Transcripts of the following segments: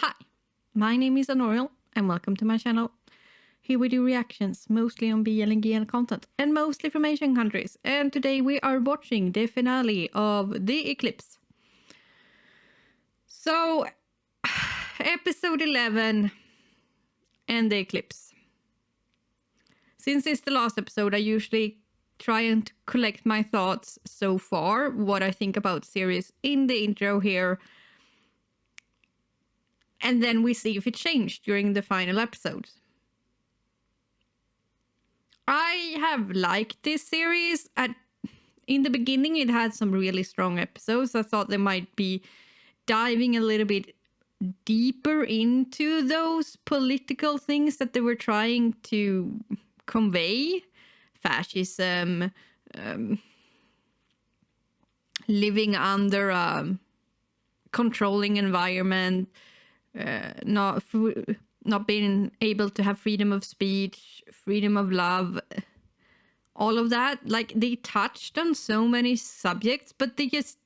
Hi, my name is Anoriell and welcome to my channel. Here we do reactions, mostly on BL and GL content, and mostly from Asian countries. And today we are watching the finale of The Eclipse. So, episode 11 and The Eclipse. Since it's the last episode, I usually try and collect my thoughts so far, what I think about series in the intro here. And then we see if it changed during the final episodes. I have liked this series. In the beginning, it had some really strong episodes. I thought they might be diving a little bit deeper into those political things that they were trying to convey. Fascism, living under a controlling environment, not being able to have freedom of speech, freedom of love, all of that. Like, they touched on so many subjects, but they just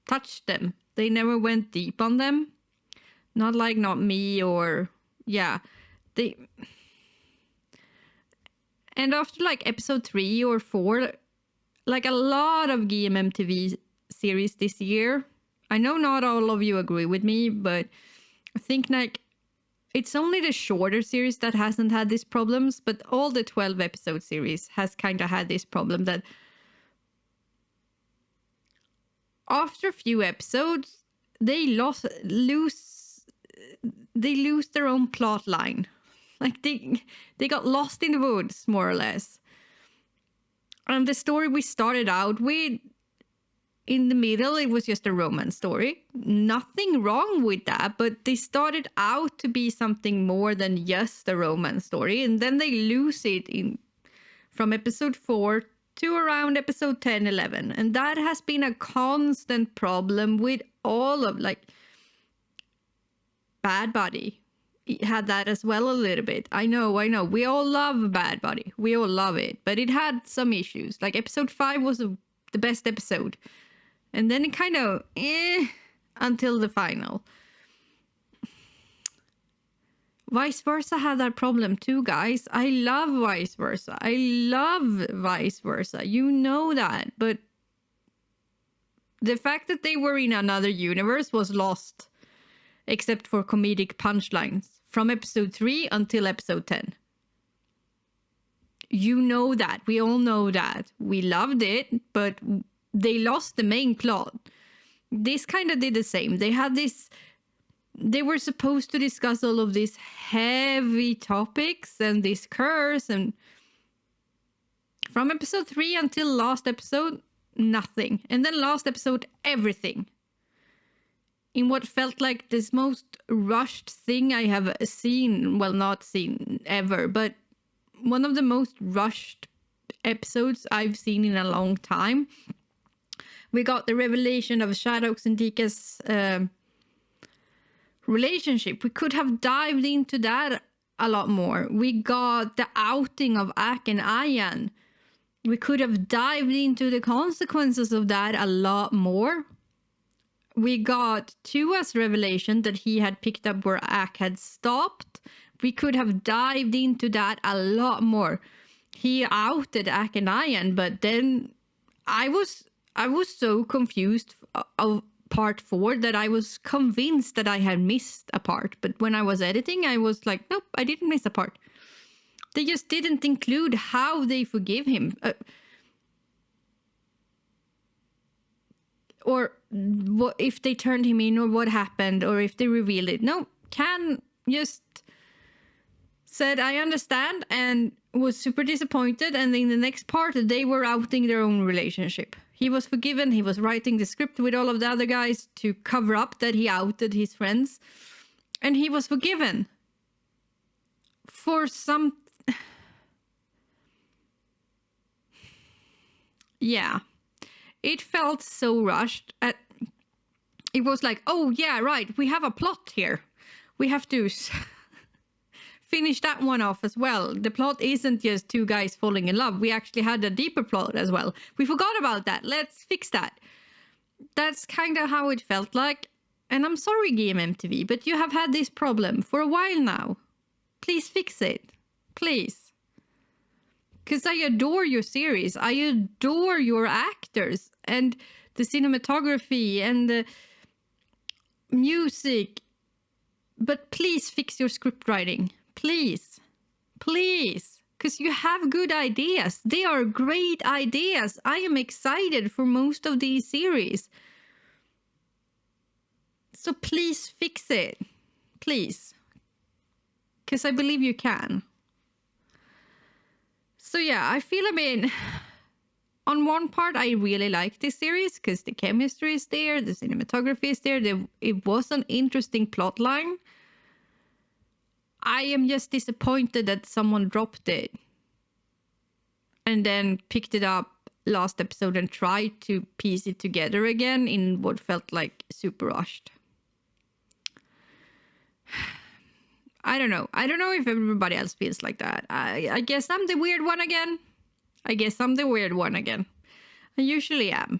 touched them. They never went deep on them. Not Me or, yeah. And after episode 3 or 4, a lot of GMMTV series this year, I know not all of you agree with me, but I think it's only the shorter series that hasn't had these problems, but all the 12 episode series has kind of had this problem that after a few episodes, they lose their own plot line. They got lost in the woods, more or less. And the story we started out with, in the middle, it was just a romance story. Nothing wrong with that, but they started out to be something more than just a romance story, and then they lose it from episode 4 to around episode 10, 11. And that has been a constant problem with all of, Bad Buddy. It had that as well a little bit. I know. We all love Bad Buddy. We all love it. But it had some issues. Episode 5 was the best episode. And then it kind of until the final. Vice Versa had that problem too, guys. I love Vice Versa. You know that. But the fact that they were in another universe was lost. Except for comedic punchlines. From episode 3 until episode 10. You know that. We all know that. We loved it, but they lost the main plot. This kind of did the same. They were supposed to discuss all of these heavy topics and this curse, and from episode 3 until last episode, nothing. And then last episode, everything. In what felt like this most rushed thing I have seen, well, not seen ever, but one of the most rushed episodes I've seen in a long time. We got the revelation of Shadox and Dika's relationship. We could have dived into that a lot more. We got the outing of Ak and Ayan. We could have dived into the consequences of that a lot more. We got Tua's revelation that he had picked up where Ak had stopped. We could have dived into that a lot more. He outed Ak and Ayan, but then I was so confused of part 4 that I was convinced that I had missed a part. But when I was editing, I was like, nope, I didn't miss a part. They just didn't include how they forgive him. Or what if they turned him in, or what happened, or if they revealed it. No, Can just said, I understand, and was super disappointed. And in the next part, they were outing their own relationship. He was forgiven. He was writing the script with all of the other guys to cover up that he outed his friends. And he was forgiven. For some... Yeah. It felt so rushed. It was like, oh yeah, right, we have a plot here. We have to finish that one off as well. The plot isn't just two guys falling in love. We actually had a deeper plot as well. We forgot about that. Let's fix that. That's kind of how it felt like. And I'm sorry, GMMTV, but you have had this problem for a while now. Please fix it. Please. Because I adore your series. I adore your actors and the cinematography and the music. But please fix your script writing. Please. Please. Because you have good ideas. They are great ideas. I am excited for most of these series. So please fix it. Please. Because I believe you can. So yeah, I feel, I mean, on one part, I really like this series because the chemistry is there, the cinematography is there. It was an interesting plot line. I am just disappointed that someone dropped it and then picked it up last episode and tried to piece it together again in what felt like super rushed. I don't know. I don't know if everybody else feels like that. I guess I'm the weird one again. I usually am.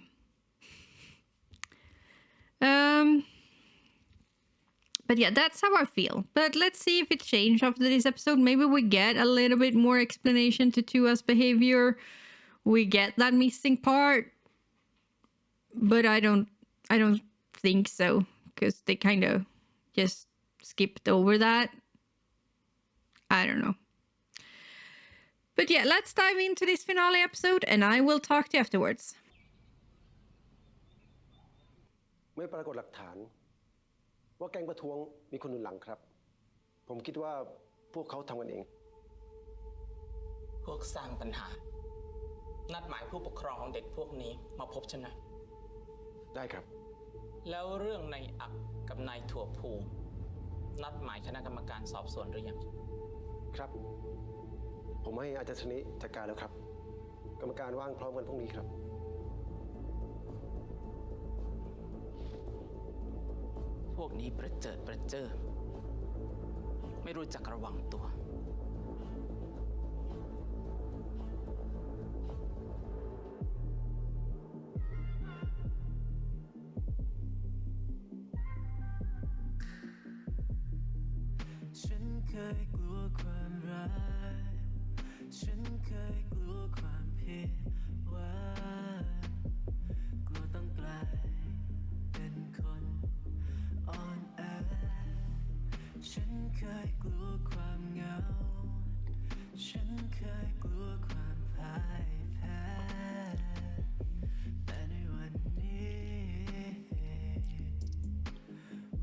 But yeah, that's how I feel. But let's see if it changed after this episode. Maybe we get a little bit more explanation to Tua's behavior. We get that missing part. But I don't think so. Because they kind of just skipped over that. I don't know. But yeah, let's dive into this finale episode and I will talk to you afterwards. เมื่อปรากฏหลักฐานว่าแก๊งประท้วงมีคนหนุนหลังครับผมคิดว่าพวกเขาทำกันเองพวกสร้างปัญหานัดหมายผู้ปกครองของเด็กพวกนี้มาพบฉันนะได้ครับแล้วเรื่องนายอักกับนายถั่วพูนัดหมายคณะกรรมการสอบสวนหรือยังครับผมให้อาจารย์ชนิจัดการแล้วครับกรรมการว่างพร้อมกันพรุ่งนี้ครับพวกนี้ประเจิดไม่รู้จักระวังตัวฉันเคยกลัวความรักฉันเคยกลัวความผิดหวังกลัวต้องกลายเป็นคนอ่อนแอฉันเคยกลัวความเหงาฉันเคยกลัวความพ่ายแพ้แต่ในวันนี้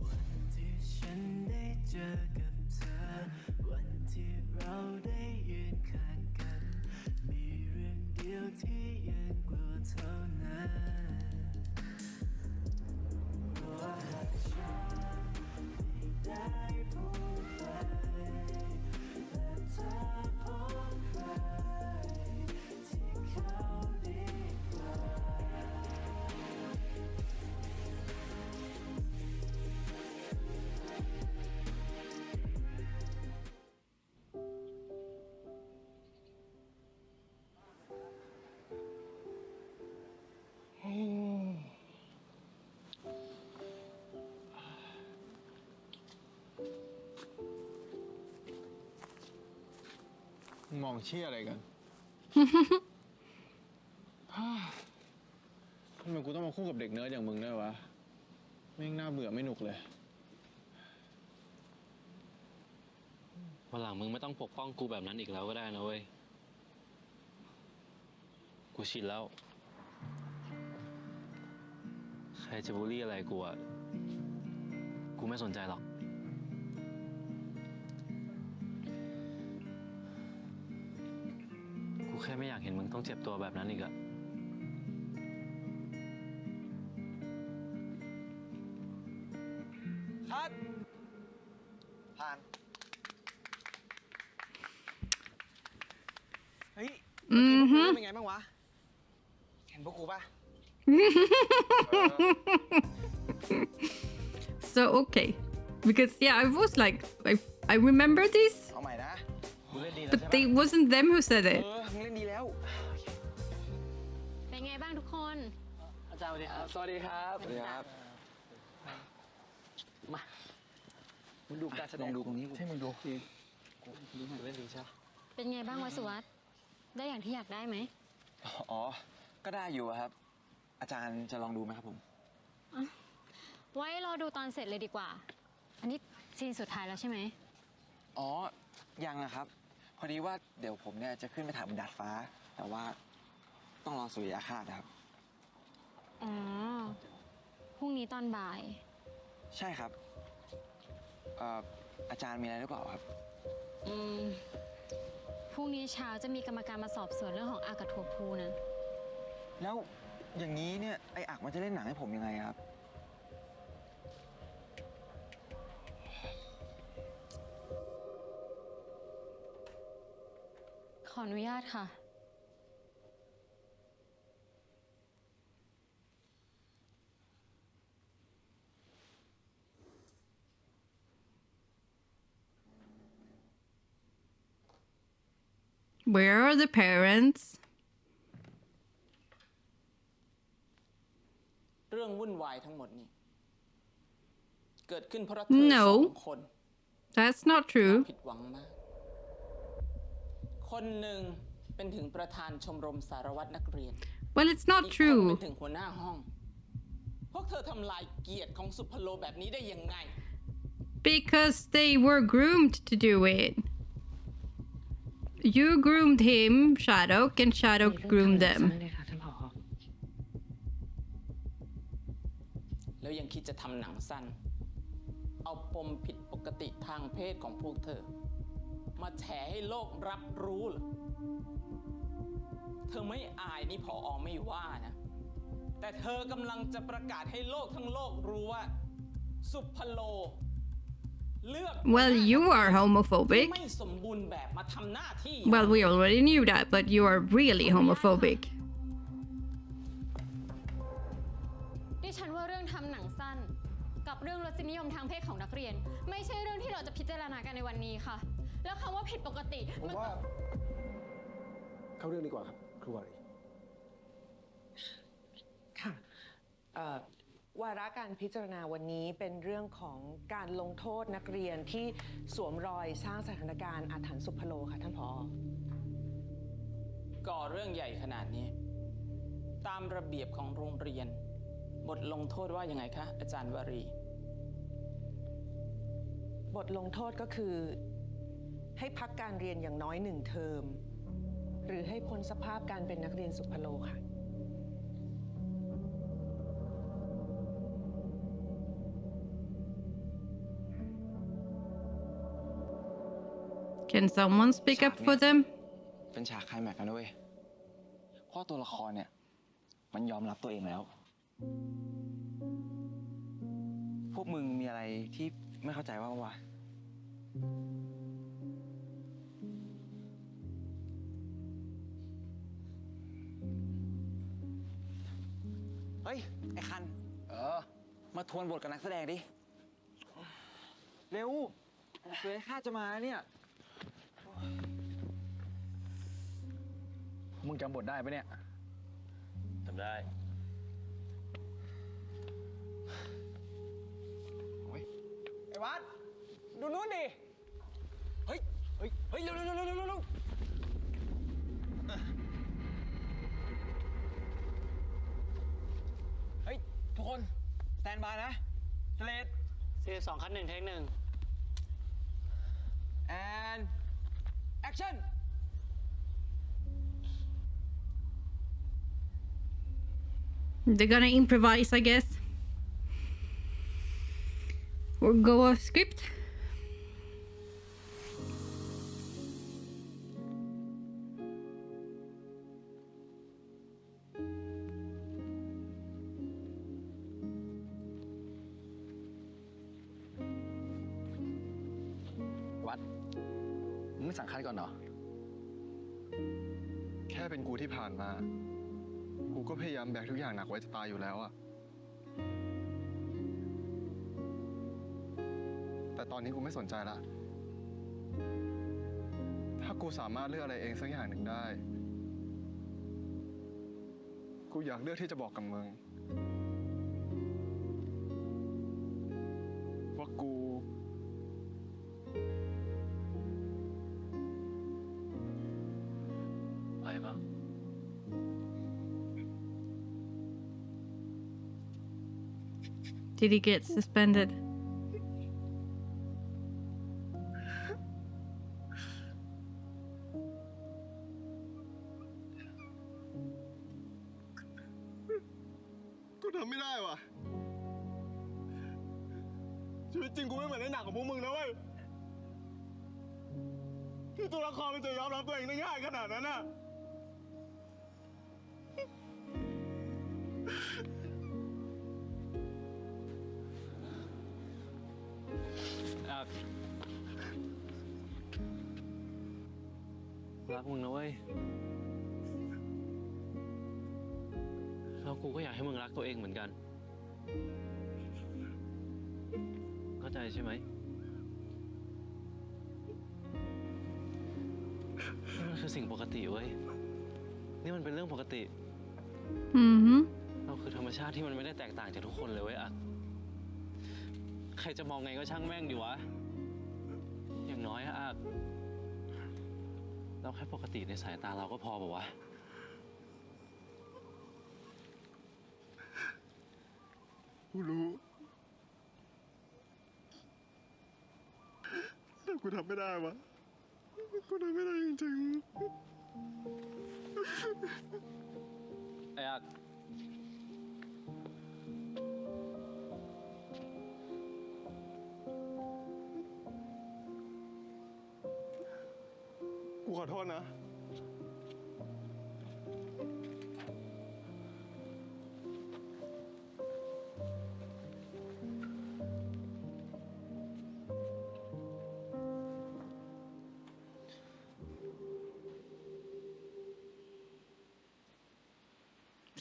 วันที่ฉันได้เจอกับเธอวันที่เราได้ยืนข้างกันมีเรื่องเดียวที่ยังกลัวเท่านั้นเพราะหากฉันไม่ได้พูดไปและเธอพบใครที่เขาดีกว่ามองเชี่ยอะไรกัน ทำไมกูต้องมาคู่กับเด็กเนิร์ดอย่างมึงด้วยวะแม่งน่าเบื่อไม่หนุกเลย วันหลังมึงไม่ต้องปกป้องกูแบบนั้นอีกแล้วก็ได้นะเว้ย กูชินแล้ว ใครจะบูลลี่อะไรกูอ่ะ กูไม่สนใจหรอก กูแค่ไม่อยากเห็นมึงต้องเจ็บตัวแบบนั้นอีกอะคัดผ่าน เฮ้ยเมื่อกี้พวกกูเป็นไงบ้างวะ เห็นพวกกูปะ So okay. Because yeah, I was like, I remember this, เอาใหม่นะกูเล่นดีแล้ว but ใช่ปะ it wasn't them who said it. มึงเล่นดีแล้ว เป็นไงบ้างทุกคน อาจารย์สวัสดีครับ สวัสดีครับ สวัสดีครับ มามึงดูการแสดงดูตรงนี้ให้มึงดูเล่นดีใช่ เป็นไงบ้างวะสุวัสด์ได้อย่างที่อยากได้ไหม อ๋อ ก็ได้อยู่ครับ อาจารย์จะลองดูไหมครับผม ไว้รอดูตอนเสร็จเลยดีกว่า อันนี้ซีนสุดท้ายแล้วใช่ไหม อ๋อ ยังนะครับ พอดีว่าเดี๋ยวผมเนี่ยจะขึ้นไปถ่ายบนดาดฟ้า แต่ว่าต้องรอสุริยคราสนะครับ อ๋อ พรุ่งนี้ตอนบ่าย ใช่ครับอาจารย์มีอะไรหรือเปล่าครับ พรุ่งนี้เช้าจะมีกรรมการมาสอบสวนเรื่องของอากับถั่วพูนะ แล้วอย่างนี้เนี่ยไอ้อักมันจะเล่นหนังให้ผมยังไงครับ ขออนุญาตค่ะ Where are the parents? เรื่องวุ่นวายทั้งหมดนี้ เกิดขึ้นเพราะเธอ No สองคน That's not true. ผิดหวังมาก คนหนึ่งเป็นถึงประธานชมรมสารวัตรนักเรียน Well, it's อี not กคนเป็ true. นถึงหัวหน้าห้อง พวกเธอทำลายเกียรติของสุพโลแบบนี้ได้ยังไง Because they were groomed to do it. You groomed him, Shadok, and Shadok groomed them. แล้วยังคิดจะทำหนังสั้น เอาปมผิดปกติทางเพศของพวกเธอ มาแฉให้โลกรับรู้เหรอ เธอไม่อายนี่ผอ.ไม่ว่านะ แต่เธอกำลังจะประกาศให้โลกทั้งโลกรู้ว่า สุพโล เลือก Well, you are ที่ homophobic. ไม่สมบูรณ์แบบมาทำหน้าที่ Well, we already knew that, but you are really homophobic. ดิฉันว่าเรื่องทำหนังสั้น กับเรื่องรสนิยมทางเพศของนักเรียน ไม่ใช่เรื่องที่เราจะพิจารณากันในวันนี้ค่ะ แล้วคำว่าผิดปกติ ผมว่า เข้าเรื่องดีกว่าครับ ครูวารี ค่ะวาระการพิจารณาวันนี้เป็นเรื่องของการลงโทษนักเรียนที่สวมรอยสร้างสถานการณ์อาถรรพ์สุพโลค่ะท่านผอ.ก่อเรื่องใหญ่ขนาดนี้ ตามระเบียบของโรงเรียน บทลงโทษว่ายังไงคะ อาจารย์วารี บทลงโทษก็คือ ให้พักการเรียนอย่างน้อย1 เทอม หรือให้พ้นสภาพการเป็นนักเรียนสุพโลค่ะ Can someone speak up for them? เป็นฉากไคลแม็กซ์กันด้วยเพราะตัวละครเนี่ย มันยอมรับตัวเองแล้ว พวกมึงมีอะไรที่ไม่เข้าใจว่าวะ เฮ้ย ไอ้คัน มาทวนบทกับนักแสดงดิ เร็วเสือข้าจะมาเนี่ย มึงจำบทได้ปะเนี่ย จำได้ ไอ้วัดดูนู้นดิ เฮ้ย เฮ้ย เฮ้ย เร็วเร็วเร็วเร็วเร็วเฮ้ย ทุกคน สแตนบายนะสเลด 42 คัด 1 เทค 1 and action They're gonna improvise, I guess. Or go off script.วัด มึงไม่สั่งคัดก่อนเหรอ แค่เป็นกูที่ผ่านมา กูก็พยายามแบกทุกอย่างหนักไว้จะตายอยู่แล้วอะแต่ตอนนี้กูไม่สนใจละ ถ้ากูสามารถเลือกอะไรเองสักอย่างหนึ่งได้ กูอยากเลือกที่จะบอกกับมึงว่า Did he get suspended? กูทำไม่ได้วะชีวิตจริงกูไม่เหมือนในหนังของพวกมึงนะเว้ยที่ตัวละครมันจะยอมรับตัวเองได้ง่ายขนาดนั้นน่ะ รักมึงนะเว้ย แล้วกูก็อยากให้มึงรักตัวเองเหมือนกัน เข้าใจใช่ไหมนี่มันคือสิ่งปกติเว้ย นี่มันเป็นเรื่องปกติ Mm-hmm. เราคือธรรมชาติที่มันไม่ได้แตกต่างจากทุกคนเลยเว้ยอะใครจะมองไงก็ช่างแม่งดิวะ อย่างน้อยอะเราแค่ปกติในสายตาเราก็พอป่ะวะ กูรู้แต่กูทำไม่ได้วะกูทำไม่ได้จริงๆ ไอ้อัก กูขอโทษนะ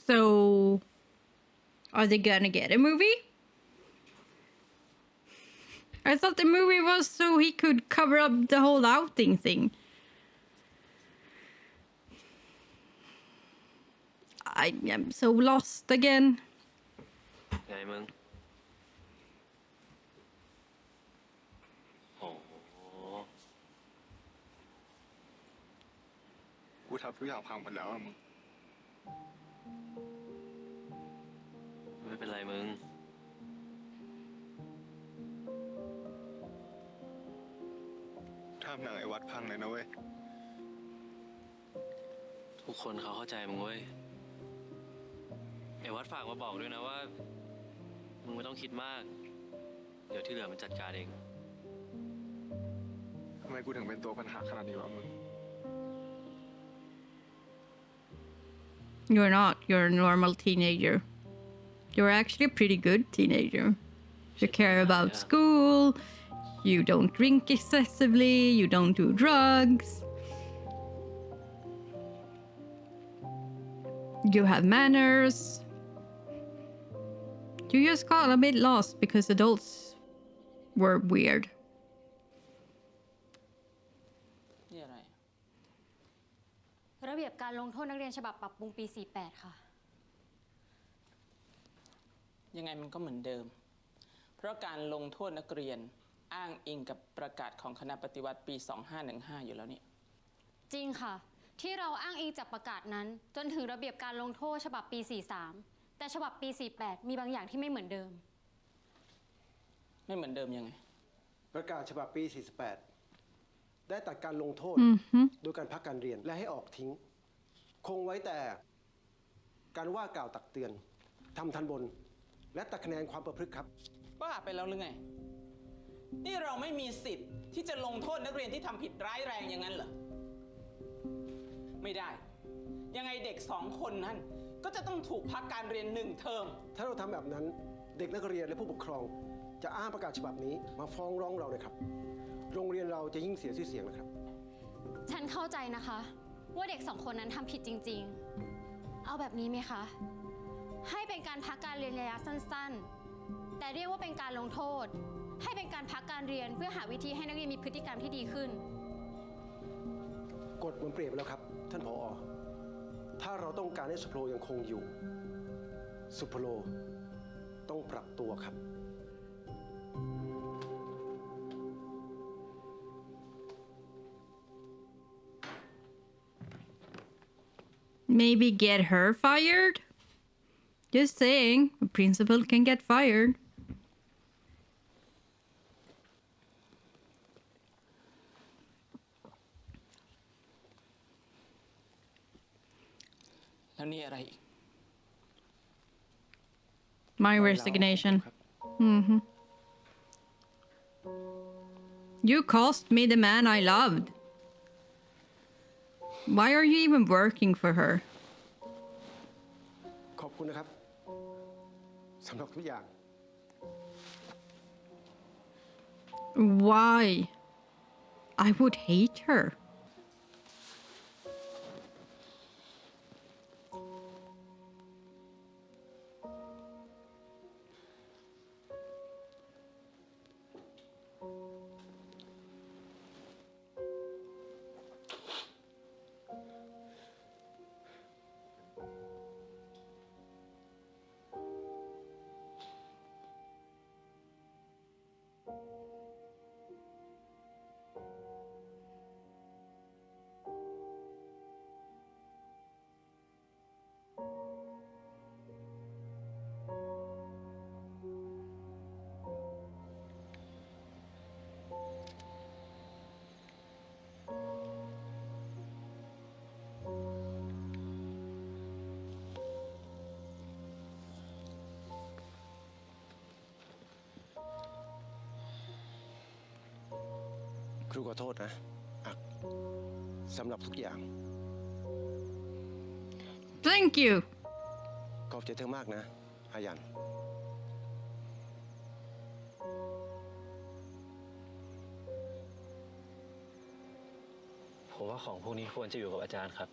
So, are they gonna get a movie? I thought the movie was so he could cover up the whole outing thing. I am so lost again. ไงมึง โอ้โห กูทำทุกอย่างพังหมดแล้วอะมึง ไม่เป็นไรมึง ทำหนังไอ้วัดพังเลยนะเว้ย ทุกคนเขาเข้าใจมึงเว้ย ไอ้วัดฝากมาบอกด้วยนะว่า มึงไม่ต้องคิดมาก เดี๋ยวที่เหลือมันจัดการเอง ทำไมกูถึงเป็นตัวปัญหาขนาดนี้วะมึง You're not. You're a normal teenager. You're actually a pretty good teenager. You care about school. You don't drink excessively. You don't do drugs. You have manners. You just got a bit lost because adults were weird. นี่อะไร ระเบียบการลงโทษนักเรียนฉบับปรับปรุงปี 48 ค่ะ ยังไงมันก็เหมือนเดิม เพราะการลงโทษนักเรียนอ้างอิงกับประกาศของคณะปฏิวัติปี 2515 อยู่แล้วนี่ จริงค่ะ ที่เราอ้างอิงจากประกาศนั้น จนถึงระเบียบการลงโทษฉบับปี 43 แต่ฉบับปี 48 มีบางอย่างที่ไม่เหมือนเดิม ไม่เหมือนเดิมยังไง ประกาศฉบับปี 48 ได้ตัดการลงโทษ Mm-hmm. โดยการพักการเรียนและให้ออกทิ้ง คงไว้แต่การว่ากล่าวตักเตือนทำทันบน และตัดคะแนนความประพฤติครับ บ้าไปแล้วหรือไง นี่เราไม่มีสิทธิ์ที่จะลงโทษนักเรียนที่ทำผิดร้ายแรงอย่างนั้นเหรอ ไม่ได้ ยังไงเด็ก2 คนนั้นก็จะต้องถูกพักการเรียน1 เทอม ถ้าเราทำแบบนั้นเด็กนักเรียนและผู้ปกครอง จะอ้างประกาศฉบับนี้มาฟ้องร้องเรานะครับ โรงเรียนเราจะยิ่งเสียชื่อเสียงนะครับ ฉันเข้าใจนะคะ ว่าเด็ก 2 คนนั้นทำผิดจริงๆ เอาแบบนี้ไหมคะ ให้เป็นการพักการเรียนระยะสั้นๆ แต่เรียกว่าเป็นการลงโทษ ให้เป็นการพักการเรียนเพื่อหาวิธีให้นักเรียนมีพฤติกรรมที่ดีขึ้น กฎมันเปลี่ยนไปแล้วครับ ท่านผอ. ถ้าเราต้องการให้สุพโลยังคงอยู่ สุพโลต้องปรับตัวครับ Maybe get her fired? Just saying, a principal can get fired. แล้วนี่อะไรอีก My resignation. Mm-hmm. You cost me the man I loved. Why are you even working for her? ขอบคุณนะครับสำหรับทุกอย่าง Why? I would hate her. ครูขอโทษนะอักสำหรับทุกอย่าง Thank you. ขอบใจเธอมากนะอายัน ผมว่าของพวกนี้ควรจะอยู่กับอาจารย์ครับ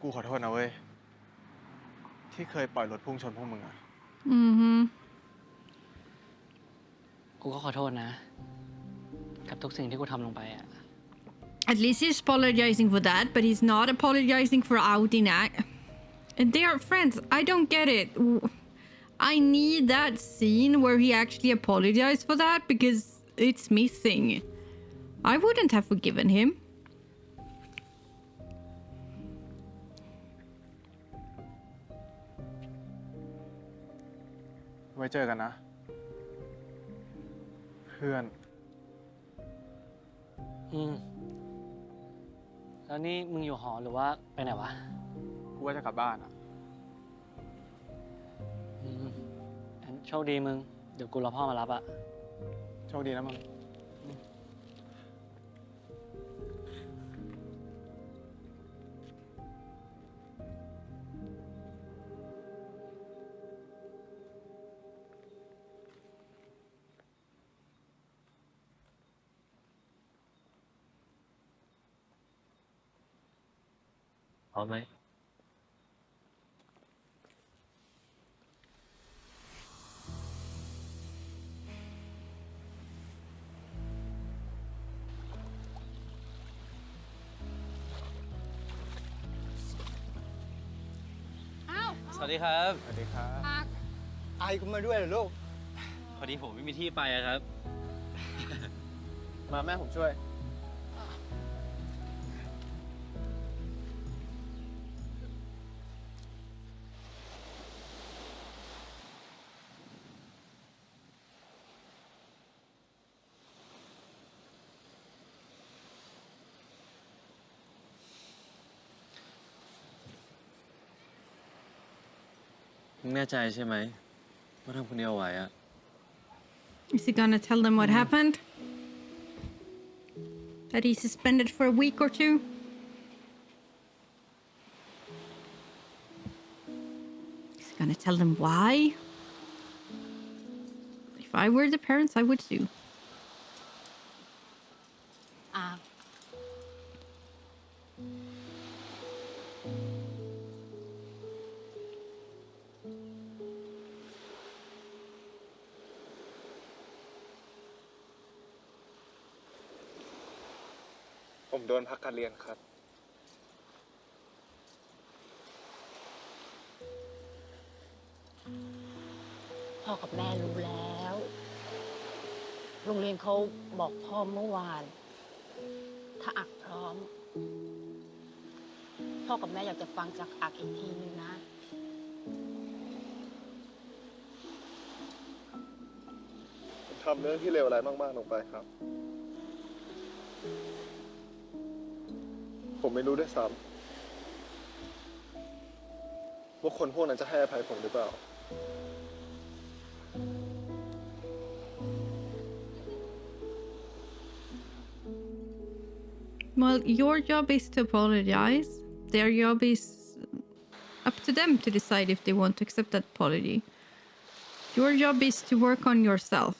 กูขอโทษนะเว้ย ที่เคยปล่อยรถพุ่งชนพวกมึงอะ Mm-hmm. กูก็ขอโทษนะ กับทุกสิ่งที่กูทำลงไปอ่ะ At least he's apologizing for that, but he's not apologizing for outing and they are friends. I don't get it. I need that scene where he actually apologized for that because it's missing. I wouldn't have forgiven him. ไว้เจอกันนะ เพื่อน แล้วนี่มึงอยู่หอหรือว่าไปไหนวะ กูว่าจะกลับบ้านอะ งั้นโชคดีมึง เดี๋ยวกูรอพ่อมารับอะ โชคดีนะมึง พร้อมไหม สวัสดีครับ สวัสดีครับ ไอ้กูมาด้วยเหรอลูก พอดีผมไม่มีที่ไปอะครับ มาแม่ผมช่วย มึงแน่ใจใช่ไหมว่าทำคนเดียวไหวอะ Is he gonna tell them what happened? That he's suspended for a week or two? gonna tell them why. If I were the parents, I would sue. ผมโดนพักการเรียนครับ พ่อกับแม่รู้แล้ว โรงเรียนเขาบอกพ่อเมื่อวาน ถ้าอักพร้อม พ่อกับแม่อยากจะฟังจากอักอีกทีนึงนะ ผมทำเรื่องที่เลวร้ายมากๆลงไปครับ ผมไม่รู้ด้วยซ้ำว่าคนพวกนั้นจะให้อภัยผมหรือเปล่า Well, your job is to apologize. Their job is up to them to decide if they want to accept that apology. Your job is to work on yourself.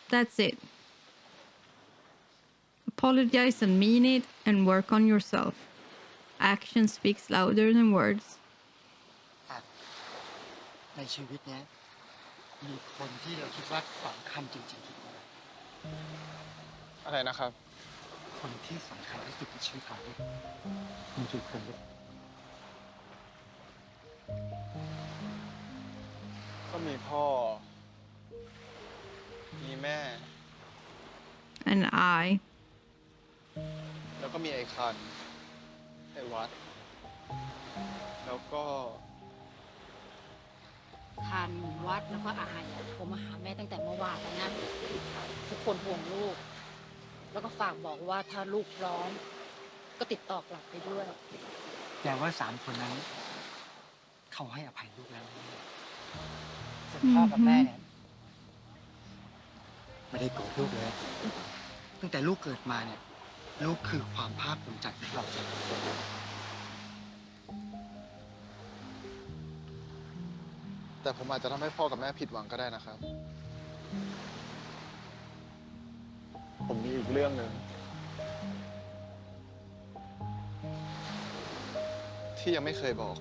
That's it. Apologize and mean it, and work on yourself. Action speaks louder than words. ในชีวิตเนี้ยมีคนที่เราคิดว่าสำคัญจริงๆ อะไรนะครับ คนที่สำคัญที่สุดในชีวิตของเราคุณคือคนลูก ก็มีพ่อ มีแม่ And I. แล้วก็มีไอ้คัน ไอ้วัด แล้วก็ คันวัดแล้วก็อายผมมาหาแม่ตั้งแต่เมื่อวานแล้วนะ ทุกคนห่วงลูก แล้วก็ฝากบอกว่าถ้าลูกพร้อม ก็ติดต่อกลับไปด้วย แต่ว่า3 คนนั้น เขาให้อภัยลูกแล้วส่วนพ่อกับแม่เนี่ยไม่ได้โกรธลูกเลย ตั้งแต่ลูกเกิดมาเนี่ยลูกคือความภาคภูมิใจของเรา แต่ผมอาจจะทำให้พ่อกับแม่ผิดหวังก็ได้นะครับ ผมมีอีกเรื่องหนึ่งที่ยังไม่เคยบอก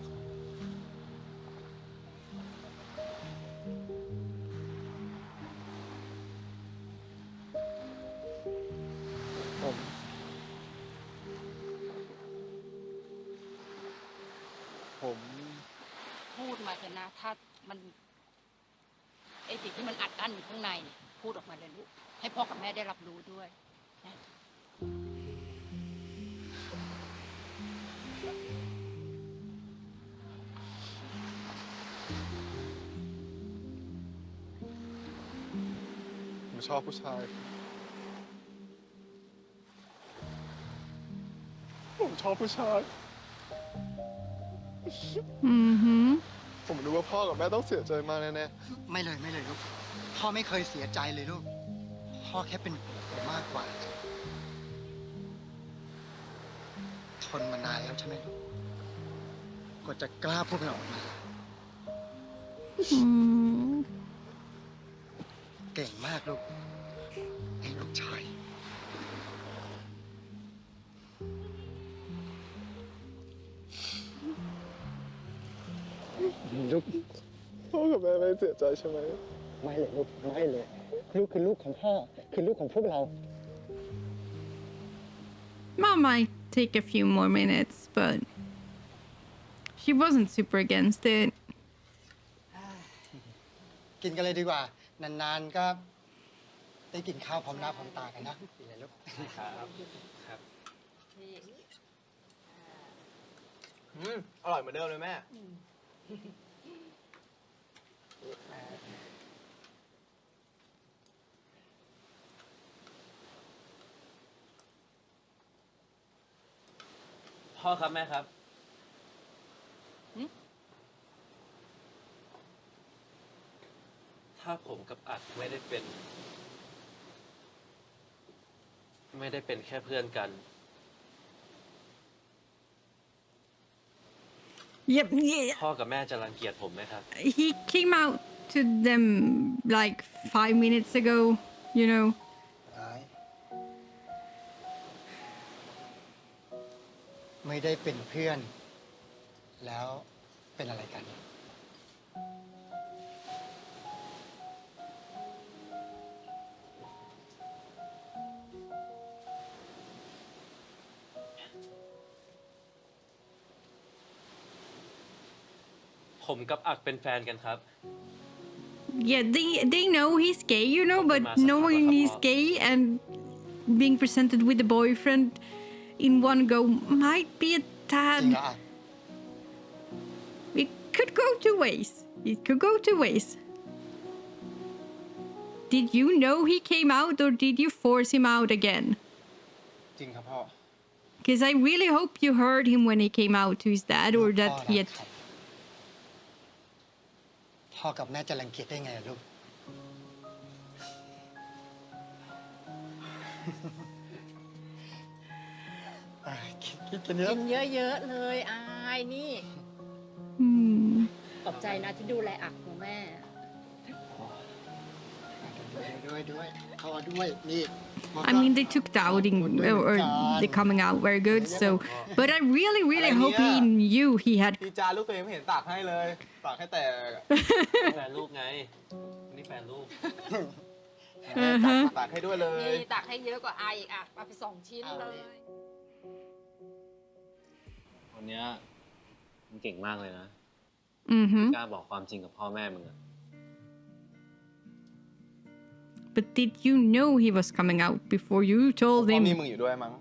ผม พูดมาเถอะนะ ถ้ามันไอ้สิ่งที่มันอัดอั้นอยู่ข้างในเนี่ยพูดออกมาเลยลูก ให้พ่อกับแม่ได้รับรู้ด้วยนะ ผมชอบผู้ชาย ผมชอบผู้ชาย Mm-hmm. ผมรู้ว่าพ่อกับแม่ต้องเสียใจมากแน่ ไม่เลยลูก พ่อไม่เคยเสียใจเลยลูก พ่อแค่เป็นห่วงมากกว่า ทนมานานแล้วใช่ไหมลูกกว่าจะกล้าพูดมันออกมา เก่งมากลูกไอ้ลูกชาย ลูก ๆพ่อกับแม่ไม่เสียใจใช่ไหม ไม่เลยลูกไม่เลย ลูกคือลูกของพ่อ คือลูกของพวกเรา Mom might take a few more minutes, but she wasn't super against it. กินกันเลยดีกว่า นานๆก็ได้กินข้าวพร้อมหน้าพร้อมตากันนะกินเลยลูก ครับอร่อยเหมือนเดิมเลยแม่ พ่อครับแม่ครับ ถ้าผมกับอัดไม่ได้เป็นแค่เพื่อนกัน Yep. Yeah. พ่อกับแม่จะรังเกียจผมไหมครับ He came out to them like 5 minutes ago, you know. ไม่ได้เป็นเพื่อน แล้วเป็นอะไรกัน ผมกับอักเป็นแฟนกันครับ Yeah, they know he's gay, you know, but knowing he's gay and being presented with a boyfriend in one go might be a จริง tad. เหรออ่ะ It could go two ways. It could go two ways. Did you know he came out or did you force him out again? จริงครับพ่อ Because I really hope you heard him when he came out to his dad or that he had. พ่อกับแม่จะรังเกียจได้ไงอะลูก คิดกันเยอะ กินเยอะๆเลยอายนี่ ขอบใจนะที่ดูแลอักของแม่ ด้วยเขาเอาด้วย นี่ I mean, they took the outing or the coming out very good. So, but I really hope he knew he had. พี่จาลูกตัวเองไม่เห็นตากให้เลยตากให้แต่ แฟนลูกไง นี่แฟนลูก ตากให้ด้วยเลย นี่ตักให้เยอะกว่าอายอีกอ่ะมาไป2 ชิ้นเลย วันเนี้ยมึงเก่งมากเลยนะ Mm-hmm. กล้าบอกความจริงกับพ่อแม่มึงอะ But did you know he was coming out before you ผม told ก็ him? มีมึงอยู่ด้วยมั้ง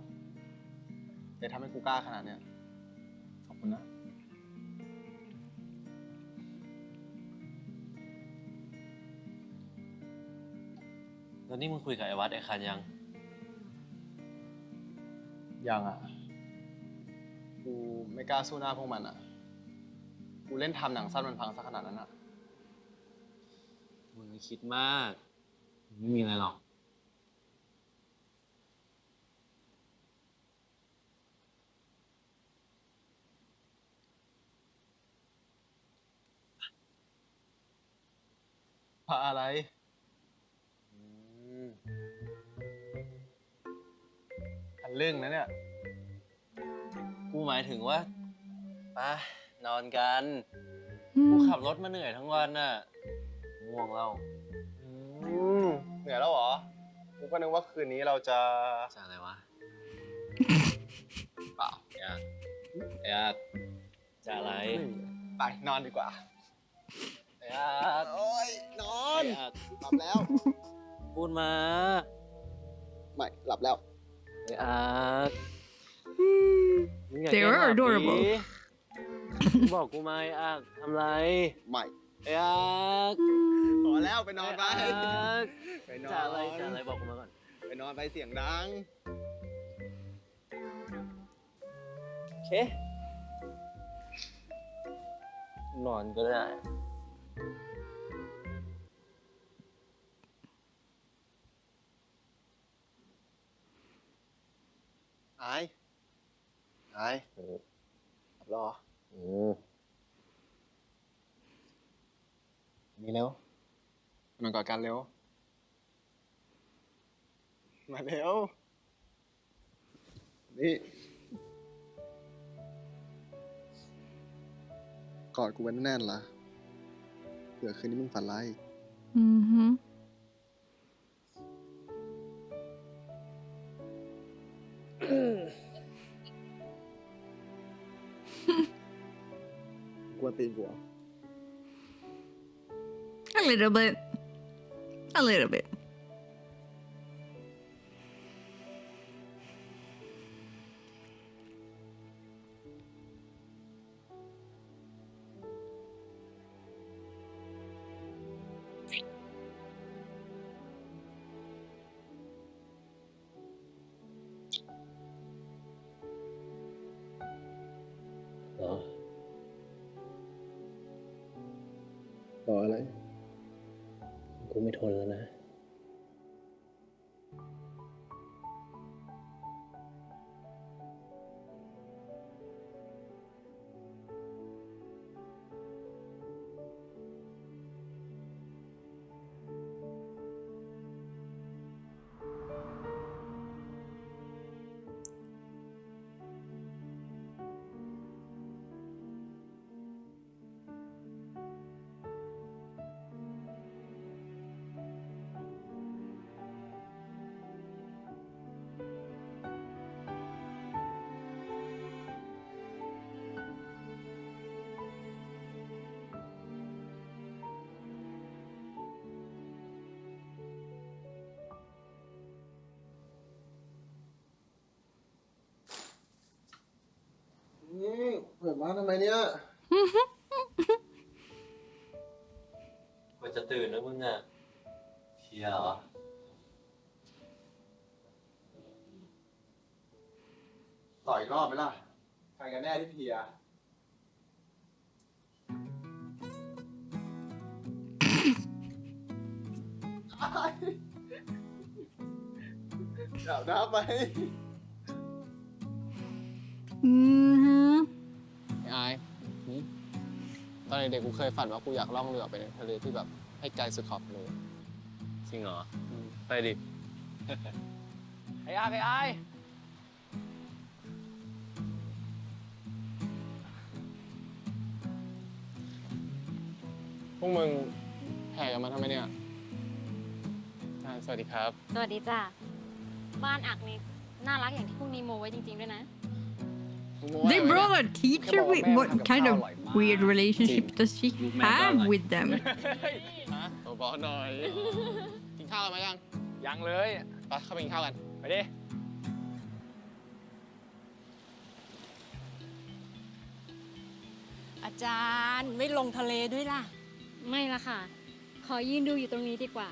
เดี๋ยวทำให้กูกล้าขนาดเนี้ยขอบคุณนะ แล้วนี่มึงคุยกับไอ้วัดไอ้คันยัง ยังอ่ะ กูไม่กล้าสู้หน้าพวกมันอ่ะ กูเล่นทำหนังสั้นมันพังซะขนาดนั้นอ่ะ มึงคิดมาก ไม่มีอะไรหรอก พาอะไร อันเรื่องนะเนี่ย กูหมายถึงว่าไปนอนกัน กูขับรถมาเหนื่อยทั้งวันน่ะ ง่วงแล้ว เหนื่อยแล้วเหรอ กูก็นึกว่าคืนนี้เราจะ จะอะไรวะ เปล่าอยากจะอะไร ไปนอนดีกว่า อยาก โอ้ยนอนหลับแล้ว พูดมา ไม่หลับแล้ว อยากมึงอยาก They แกล้ง are หลับ adorable. ดิบอกกูมาอยากทำไร ไม่ อยาก พอแล้วไปนอนไป ไปนอน จะอะไรบอกกูมาก่อน ไปนอนไปเสียงดัง โอเค นอนก็ได้ ไอ้หลับรอ นี่เร็ว นอนกอดกันเร็ว มาเร็ว นี่ กอดกูไว้แน่นๆล่ะ เผื่อคืนนี้มึงฝันร้าย Mm-hmm. กวนตีนกูเหรอ A little bit. A little bit.รออะไร กูไม่ทนแล้วนะ ไ มาทำไมเนี่ย กว่าจะตื่นนะมึงอ่ะเชียร์เหรอ ต่ออีกรอบไหมล่ะ ใครกันแน่ที่เพลียอาบน้ำไหม ไอ้ตอนเด็กๆกูเคยฝันว่ากูอยากล่องเรือไปในทะเลที่แบบให้ไกลสุดขอบทะเล จริงเหรอ ไปดิ ไอ้ พวกมึงแห่กันมาทำไมเนี่ยสวัสดีครับ สวัสดีจ้ะบ้านอักนี่น่ารักอย่างที่พวกนี้โมไว้จริงๆด้วยนะ They brought a teacher with what kind of weird relationship does she have with them? ฮะตัวบอหน่อย กินข้าวกันไหมยัง ยังเลย ไปเข้าไปกินข้าวกัน ไปดิ อาจารย์ไม่ลงทะเลด้วยล่ะ ไม่ละค่ะ ขอยืนดูอยู่ตรงนี้ดีกว่า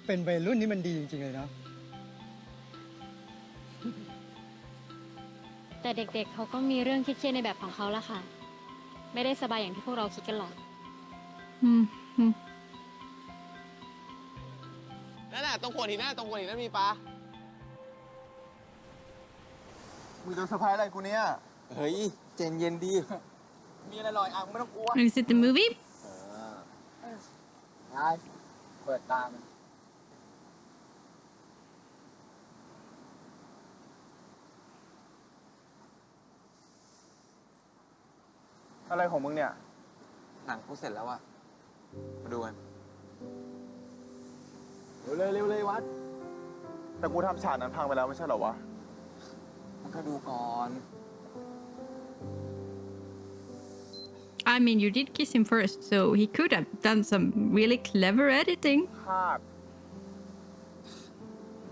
เป็นวัยรุ่นนี่มันดีจริงๆเลยเนาะ แต่เด็กๆเขาก็มีเรื่องเครียดๆในแบบของเขาละค่ะ ไม่ได้สบายอย่างที่พวกเราคิดกันหรอก นั่นน่ะตรงขวดหินนั่นมีปลา มึงจะเซอร์ไพรส์อะไรกูเนี่ย เฮ้ยเจนเย็นดี มีอะไรลอยอ่ะไม่ต้องกลัว Is it the movie? ไอ้เปิดตามันอะไรของมึงเนี่ย หนังกูเสร็จแล้วอะมาดูกัน เร็วเลยวัด แต่กูทำฉากนั้นพังไปแล้วไม่ใช่เหรอวะ มันก็ดูก่อน I mean, you did kiss him first, so he could have done some really clever editing. คาด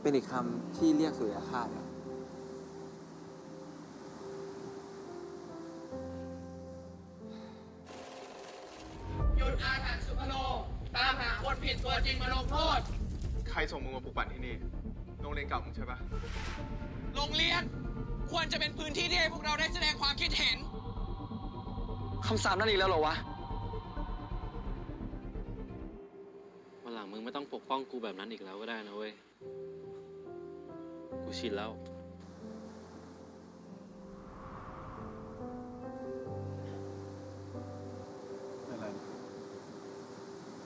เป็นอีกคำที่เรียกสุริยคราสอะ หยุดอาถรรพ์สุพโลตามหาคนผิดตัวจริงมาลงโทษ ใครส่งมึงมาปลุกปั่นที่นี่ โรงเรียนเก่ามึงใช่ปะ โรงเรียนควรจะเป็นพื้นที่ที่ให้พวกเราได้แสดงความคิดเห็น คำสาปนั่นอีกแล้วเหรอวะ วันหลังมึงไม่ต้องปกป้องกูแบบนั้นอีกแล้วก็ได้นะเว้ย กูชินแล้ว อะไร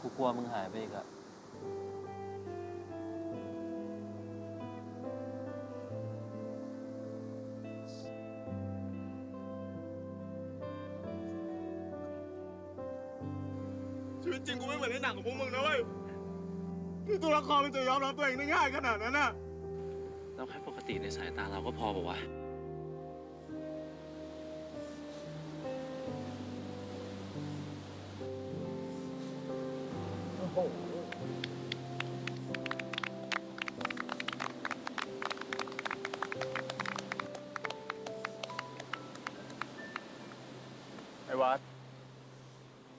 กูกลัวมึงหายไปอีกอะ ชีวิตจริงกูไม่เหมือนในหนังของพวกมึงนะเว้ยที่ตัวละครมันจะยอมรับตัวเองได้ง่ายขนาดนั้นน่ะ เราแค่ปกติในสายตาเราก็พอป่าวะ ไอ้วัด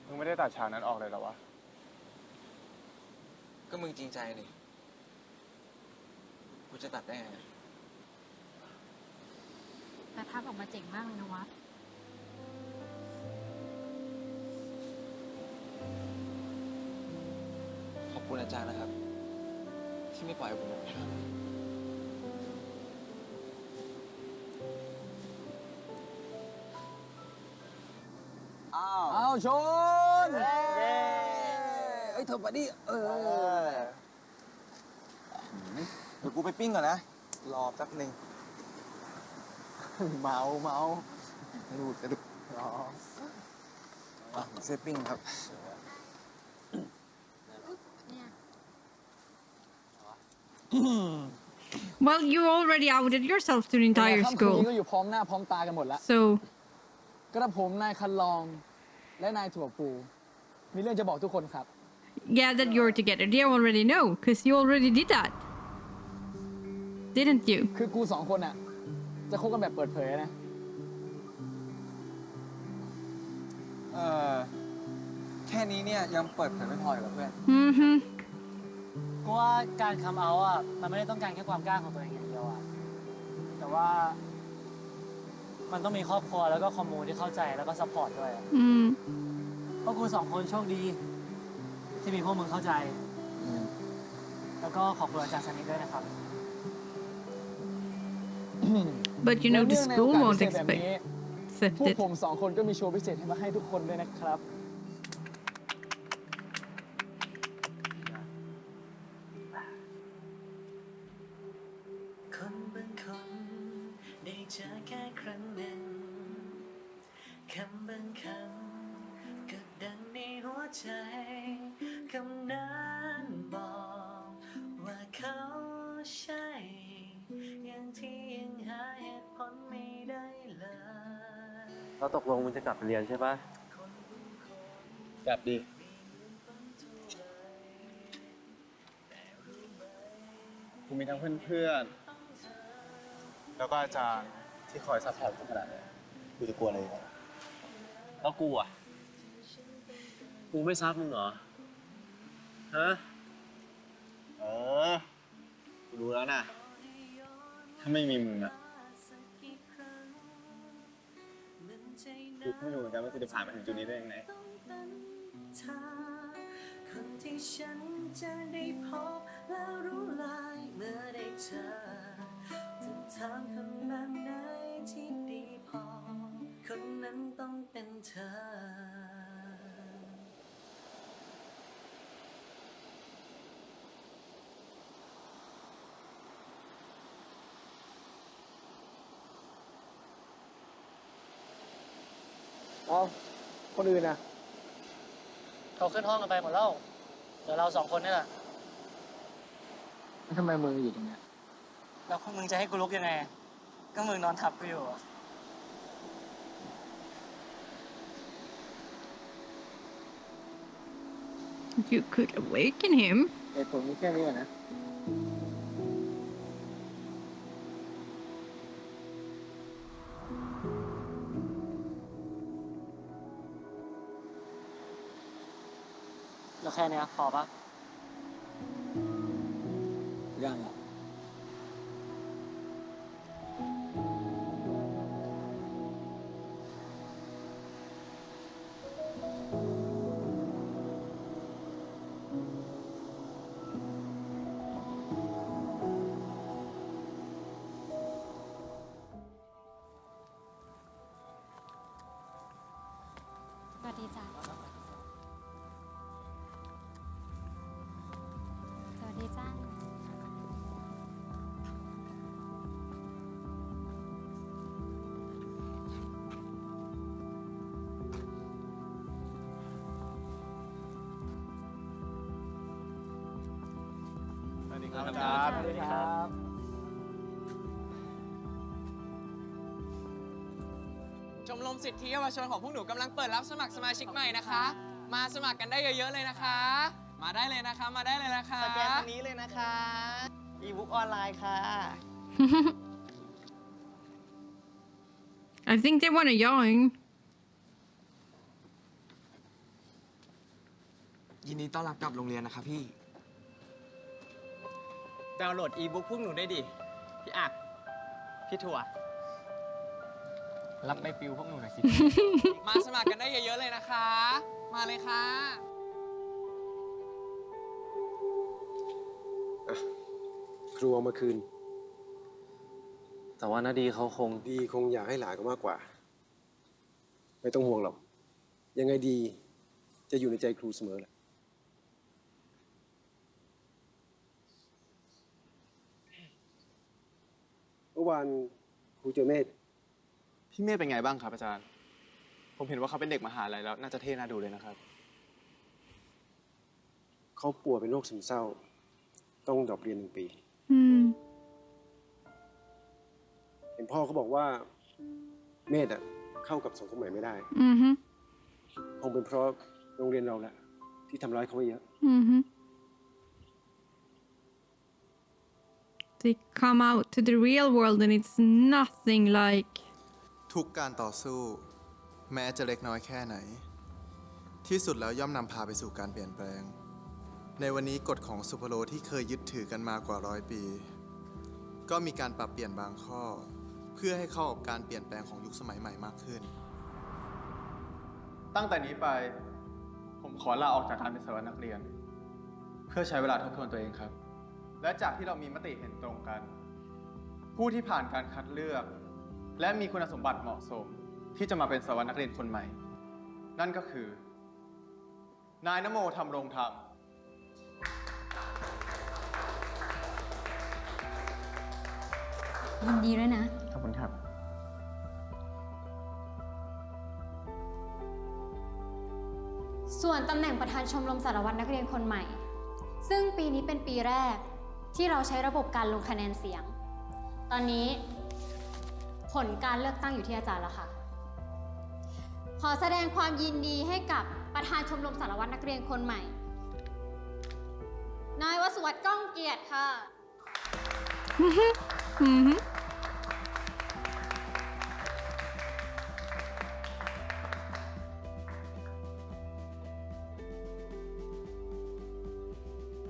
มึงไม่ได้ตัดฉากนั้นออกเลยเหรอวะ ก็มึงจริงใจนี่กูจะตัดได้ไง แต่ภาพออกมาเจ๋งมากเลยนะวัด ขอบคุณอาจารย์นะครับ ที่ไม่ปล่อยให้ผมหลงทาง อ้าวชนเอ้ยเธอมาดิเดี๋ยวกูไปปิ้งก่อนนะ รอแป๊บหนึ่ง เมาดูกระดูกช่วยปิ้งครับ Well, you already outed yourself to the entire ค่ำคืนนี้ school. ก็อยู่พร้อมหน้าพร้อมตากันหมดแล้ว So, กระผมนายคันลอง และนายถั่วปูมีเรื่องจะบอกทุกคนครับ yeah, that you're together. They already know, because you already did that. Didn't you? คือกูสองคนอะจะคบกันแบบเปิดเผยนะ แค่นี้เนี่ยยังเปิดเผยไม่พออยู่แล้วเพื่อน Mm-hmm. กูว่าการคัมเอาท์อ่ะมันไม่ได้ต้องการแค่ความกล้าของตัวเองอย่างเดียวอ่ะแต่ว่ามันต้องมีครอบครัวแล้วก็คอมมูนที่เข้าใจแล้วก็ซัพพอร์ตด้วยอะพวกกูสองคนโชคดีที่มีพวกมึงเข้าใจแล้วก็ขอบคุณอาจารย์สนิทด้วยนะครับ But you know the และ school เนื่อง won't ในโอกาสพิเศษแบบ accept นี้ accept พวก it. ผมสองคนก็มีโชว์พิเศษให้มาให้ทุกคนด้วยนะครับ คนบางคนได้เจอแค่ครั้งหนึ่งคำบางคำก็ดังในหัวใจคำนั้นบอกว่าเขาใช่อย่างที่ยังหาเหตุผลไม่ได้เลย เราตกลงมันจะกลับไปเรียนใช่ปะ กลับดีกูมีทั้งเพื่อนๆแล้วก็อาจารย์ที่คอยซัพพอร์ตกูขนาดนี้กูจะกลัวอะไรกัน แล้วกูอ่ะ กูไม่ซักมึงเหรอ ฮะ กูรู้แล้วนะ ถ้าไม่มีมึงอะกูไม่รู้เหมือนกันว่ากูจะผ่านมาถึงจุดนี้ได้ยังไง คนที่ฉันจะได้พบแล้วรู้ลายเมื่อได้เจอจะถามคำแบบไหนที่ดีพอคนนั้นต้องเป็นเธอ เอาคนอื่นนะ เขาขึ้นห้องกันไปหมดแล้วเดี๋ยวเราสองคนนี่แหละ ทำไมมึงอยู่ตรงเนี้ย แล้วมึงจะให้กูลุกยังไง ก็มึงนอนทับกูอยู่อะ You could awaken him. เหตุผลมีแค่นี้นะ แล้วแค่เนี้ยพอปะ ยังอ่ะ สวัสดีจ้ะสวัสดีจ้า สวัสดีครับอาจารย์ สวัสดีครับ ชมรมสิทธิเยาวชนของพวกหนูกำลังเปิดรับสมัครสมาชิกใหม่นะคะ มาสมัครกันได้เยอะๆเลยนะคะ มาได้เลยนะคะ มาได้เลยนะคะ สแกนตรงนี้เลยนะคะ อีบุ๊กออนไลน์ค่ะ I think they want to join. ยินดีต้อนรับกลับโรงเรียนนะครับพี่ ดาวน์โหลดอีบุ๊กพวกหนูได้ดิ พี่อักพี่ถั่ว รับไม่ปิวพวกหนูหน่อยสิ มาสมัครกันได้เยอะๆเลยนะคะ มาเลยค่ะ ครูเอามาคืน แต่ว่านาดีเขาคง ดีคงอยากให้หลานก็มากกว่า ไม่ต้องห่วงหรอก ยังไงดีจะอยู่ในใจครูเสมอแหละเมื่อวานครูเจอเมธ พี่เมธเป็นไงบ้างครับอาจารย์ ผมเห็นว่าเขาเป็นเด็กมหาลัยแล้วน่าจะเท่น่าดูเลยนะครับ เขาป่วยเป็นโรคซึมเศร้า ต้องดรอปเรียน1 ปี เห็นพ่อเขาบอกว่าเมธอะเข้ากับสังคมใหม่ไม่ได้ Mm-hmm. คงเป็นเพราะโรงเรียนเราแหละที่ทำร้ายเขาไว้เยอะ Mm-hmm. They come out to the real world and it's nothing like ทุกการต่อสู้ แม้จะเล็กน้อยแค่ไหน ที่สุดแล้วย่อมนำพาไปสู่การเปลี่ยนแปลงในวันนี้กฎของสุพโลที่เคยยึดถือกันมากว่า100 ปีก็มีการปรับเปลี่ยนบางข้อเพื่อให้เข้ากับการเปลี่ยนแปลงของยุคสมัยใหม่มากขึ้นตั้งแต่นี้ไปผมขอลาออกจากการเป็นสารวัตรนักเรียนเพื่อใช้เวลาทบทวนตัวเองครับและจากที่เรามีมติเห็นตรงกันผู้ที่ผ่านการคัดเลือกและมีคุณสมบัติเหมาะสมที่จะมาเป็นสารวัตรนักเรียนคนใหม่นั่นก็คือนายนโมธรรมรงธรรมยินดีด้วยนะ ขอบคุณครับ ส่วนตำแหน่งประธานชมรมสารวัตรนักเรียนคนใหม่ ซึ่งปีนี้เป็นปีแรกที่เราใช้ระบบการลงคะแนนเสียง ตอนนี้ผลการเลือกตั้งอยู่ที่อาจารย์แล้วค่ะ ขอแสดงความยินดีให้กับประธานชมรมสารวัตรนักเรียนคนใหม่ นายวสุวัฒน์ก้องเกียรติค่ะ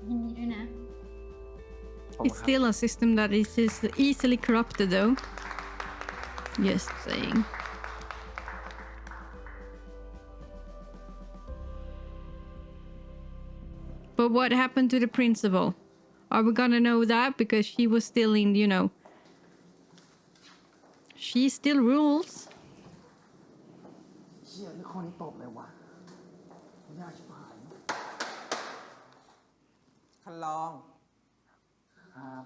ยินดีด้วยนะ It's still a system that is easily corrupted, though. Just saying. But what happened to the principal? Are we gonna know that? Because she was still in, you know... She still rules. เชี่ยนี่ข้อนี้ตบเลยว่ะยากชิบหาย คันลอง ครับ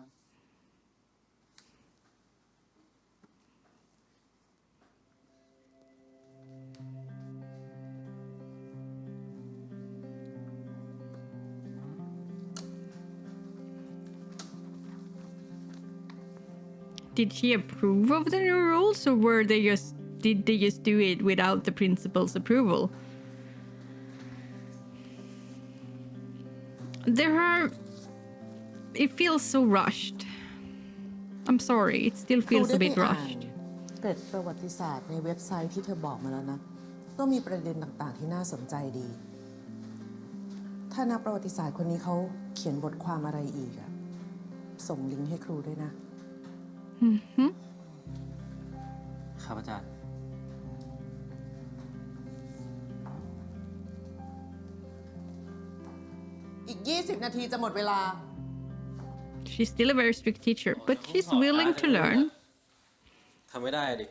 Did she approve of the new rules, or were they did they just do it without the principal's approval? It feels so rushed. I'm sorry, it still feels a bit rushed. เกร็ดประวัติศาสตร์ในเว็บไซต์ที่เธอบอกมาแล้วนะ ก็มีประเด็นต่างๆที่น่าสนใจดี ถ้านักประวัติศาสตร์คนนี้เขาเขียนบทความอะไรอีกอะส่งลิงก์ให้ครูด้วยนะ ครับอาจารย์ อีก 20 นาทีจะหมดเวลา She's still a very strict teacher, but she's willing to learn. ทำไม่ได้ดิ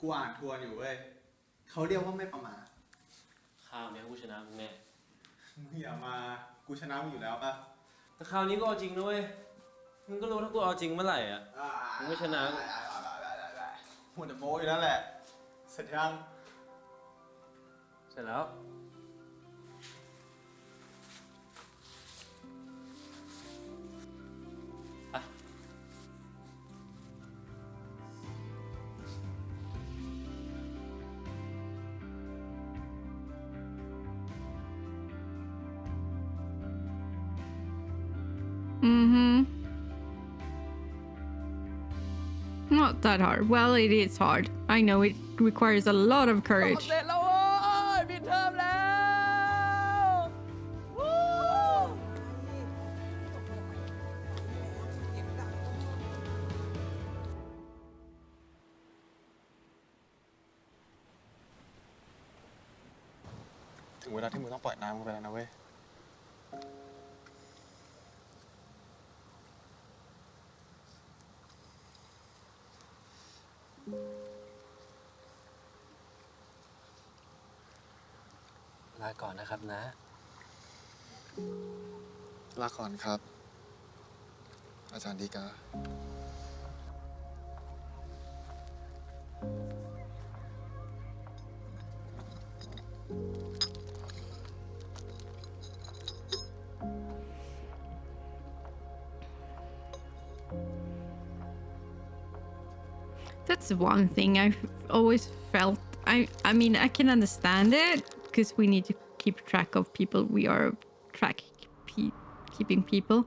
กูอ่านทวนอยู่เว้ยเขาเรียกว่าไม่ประมาท ข้าวเนี้ยกูชนะมึงแน่ มึงอย่ามากูชนะมึงอยู่แล้วป่ะ แต่คราวนี้ก็เอาจริงนะเว้ย มึงก็รู้ถ้ากูเอาจริงเมื่อไหร่อ่ะ มึงไม่ชนะ หัวแต่โม้อยู่นั่นแหละ เสร็จยัง เสร็จแล้ว Not that hard. Well, it is hard. I know it requires a lot of courage. เสร็จแล้วโว้ยปิดเทอมแล้ววู้ ถึงเวลาที่มึงต้องปล่อยน้ำมึงไปแล้วนะเว้ย ลาก่อนนะครับนะ ลาก่อนครับ อาจารย์ดีกา That's one thing I've always felt. I mean, I can understand it because we need to keep track of people. We are keeping people.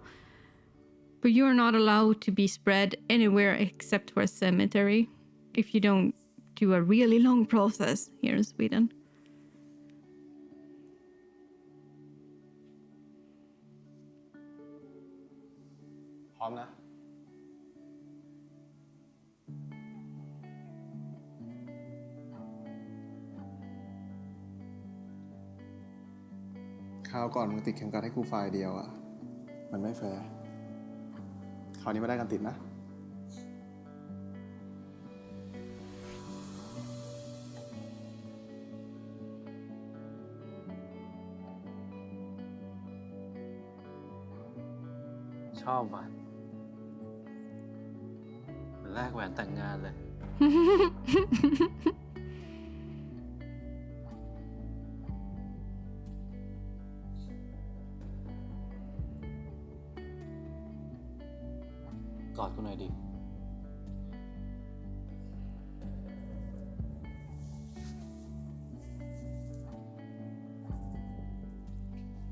But you're not allowed to be spread anywhere except for a cemetery if you don't do a really long process here in Sweden. ร้อมนะ คราวก่อนมึงติดเข็มกัดให้กูฝ่ายเดียวอ่ะ มันไม่แฟร์ คราวนี้ไม่ได้กันติดนะ ชอบว่ะเหมือนแลกแหวนแต่งงานเลย กอดกูหน่อยดิ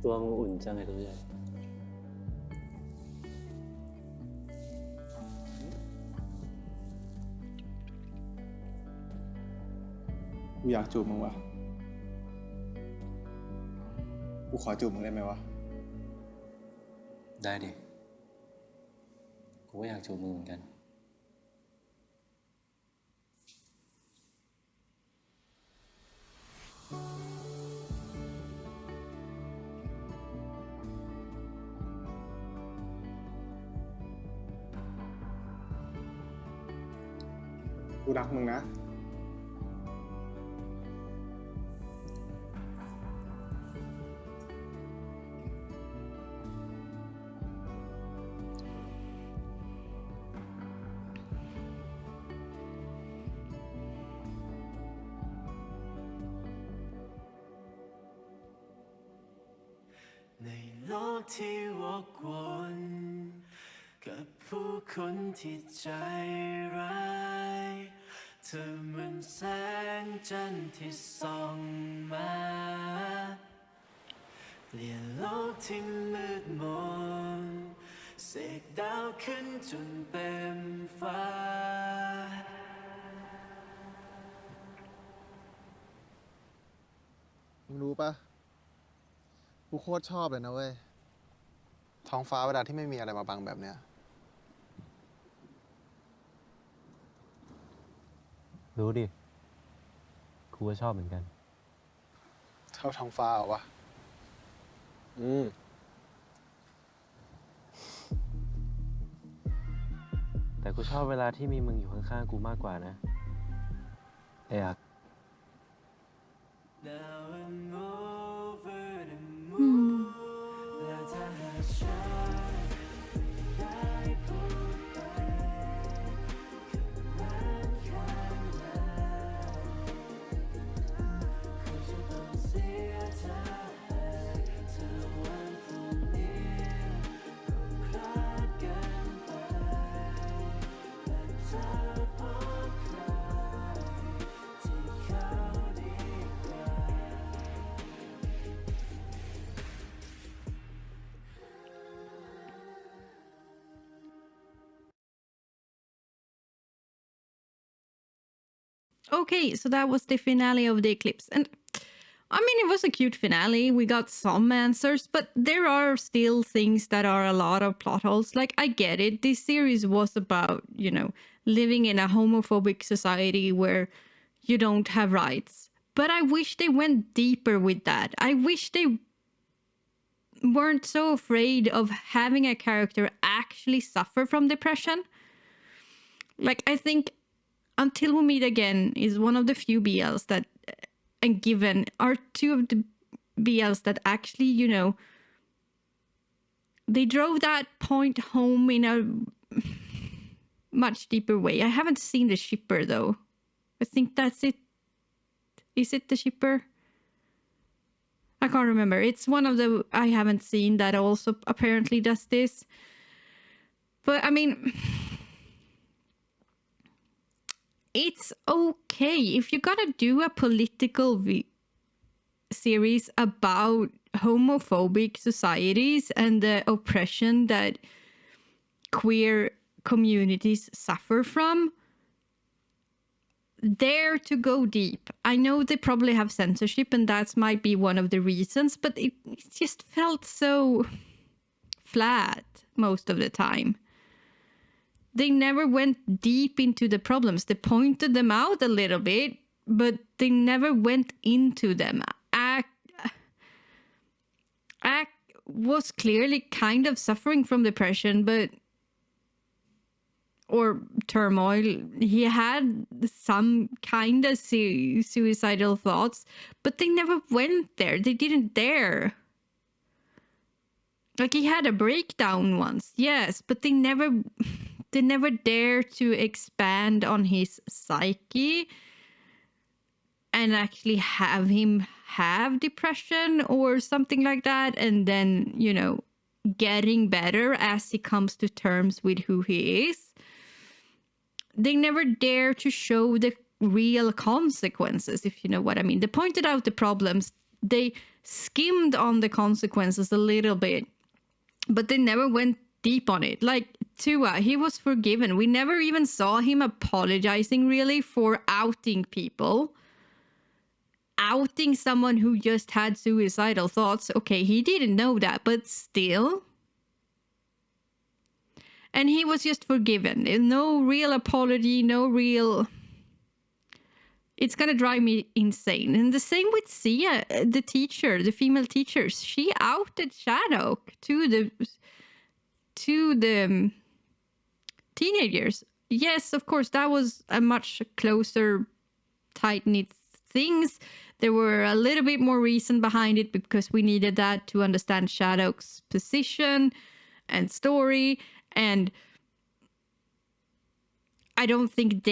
ตัวมึงอุ่นจังไงตัวใหญ่ กูอยากจูบมึงว่ะ กูขอจูบมึงได้ไหมวะ ได้ดิ กูก็อยากจูบมือเหมือนกัน กูรักมึงนะ ในโลกที่วกวนกับผู้คนที่ใจร้ายเธอเหมือนแสงจันทร์ที่ส่องมาเปลี่ยนโลกที่มืดมนเสกดาวขึ้นจนเต็มฟ้า มึงรู้ปะ กูโคตรชอบเลยนะเว้ย ท้องฟ้าเวลาที่ไม่มีอะไรมาบังแบบเนี้ย รู้ดิ กูก็ชอบเหมือนกัน ชอบท้องฟ้าเหรอวะ แต่กูชอบเวลาที่มีมึงอยู่ข้างๆกูมากกว่านะไอ้อัก Now I'm over the moon และถ้าหากฉันไม่ได้พูดไปข้างหน้าคงจะต้องเสียใจเธอวันพรุ่งนี้เราคลาดกันไปและเธอพบใครที่เขาดีกว่า Okay, so that was the finale of the Eclipse. And I mean, it was a cute finale. We got some answers, but there are still things that are a lot of plot holes. Like, I get it. This series was about, living in a homophobic society where you don't have rights. But I wish they went deeper with that. I wish they weren't so afraid of having a character actually suffer from depression. Like, I think Until We Meet Again is one of the few BLs that, and Given are two of the BLs that actually, they drove that point home in a much deeper way. I haven't seen The Shipper, though. I think that's it. Is it The Shipper? I can't remember. It's one of the I haven't seen that also apparently does this. But, I mean, it's okay. If you're gonna do a political series about homophobic societies and the oppression that queer communities suffer from, dare to go deep. I know they probably have censorship and that might be one of the reasons, but it just felt so flat most of the time. they never went deep into the problems. They pointed them out a little bit, but they never went into them. Ack was clearly kind of suffering from depression, or turmoil. He had some kind of suicidal thoughts, but they never went there. They didn't dare. Like, he had a breakdown once, yes, but they never dare to expand on his psyche and actually have him have depression or something like that, and then, you know, getting better as he comes to terms with who he is. They never dare to show the real consequences, if you know what I mean. They pointed out the problems. They skimmed on the consequences a little bit, but they never went deep on it. Like Tua, he was forgiven. We never even saw him apologizing really for outing people. Outing someone who just had suicidal thoughts. Okay, he didn't know that, but still. And he was just forgiven. No real apology, no real... It's gonna drive me insane. And the same with Sia, the teacher, the female teacher. She outed Shadow to the teenagers. Yes, of course, that was a much closer, tight-knit things. There were a little bit more reason behind it because we needed that to understand Shadow's position and story. And I don't think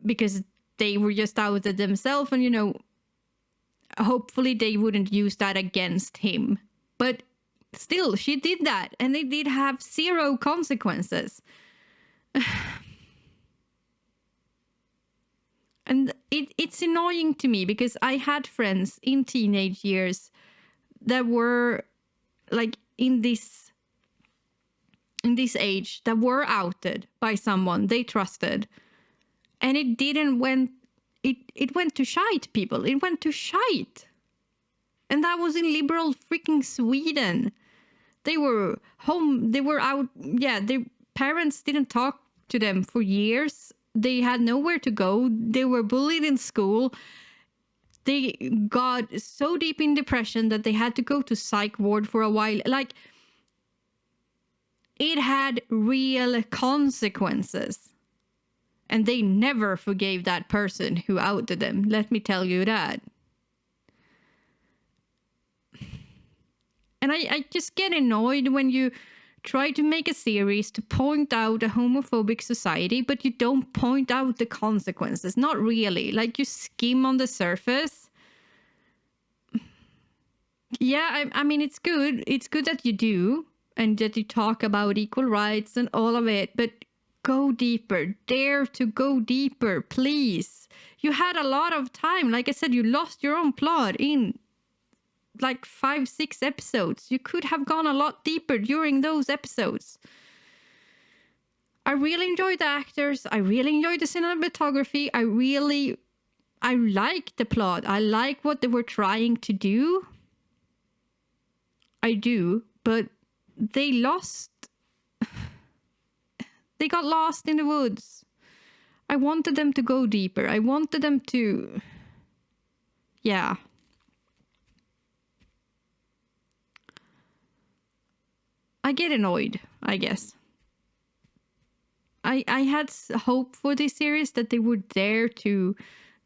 because they were just outed themselves, and, you know, hopefully they wouldn't use that against him. But still, she did that, and they did have zero consequences. And it's annoying to me because I had friends in teenage years that were like in this age that were outed by someone they trusted, and it went to shite, people. It went to shite. And that was in liberal freaking Sweden. They were home, they were out, yeah, their parents didn't talk to them for years. They had nowhere to go. They were bullied in school. They got so deep in depression that they had to go to psych ward for a while. Like, it had real consequences. And they never forgave that person who outed them. Let me tell you that. And I just get annoyed when you try to make a series to point out a homophobic society, but you don't point out the consequences. Not really. Like, you skim on the surface. Yeah, I mean, it's good. It's good that you do, and that you talk about equal rights and all of it, but go deeper. Dare to go deeper, please. You had a lot of time. Like I said, you lost your own plot in like 5-6 episodes. You could have gone a lot deeper during those episodes. I really enjoyed the actors. I really enjoyed the cinematography. I like the plot. I like what they were trying to do. I do, but they got lost in the woods. I wanted them to go deeper. I wanted them to... Yeah. I get annoyed, I guess. I had hope for this series that they would dare to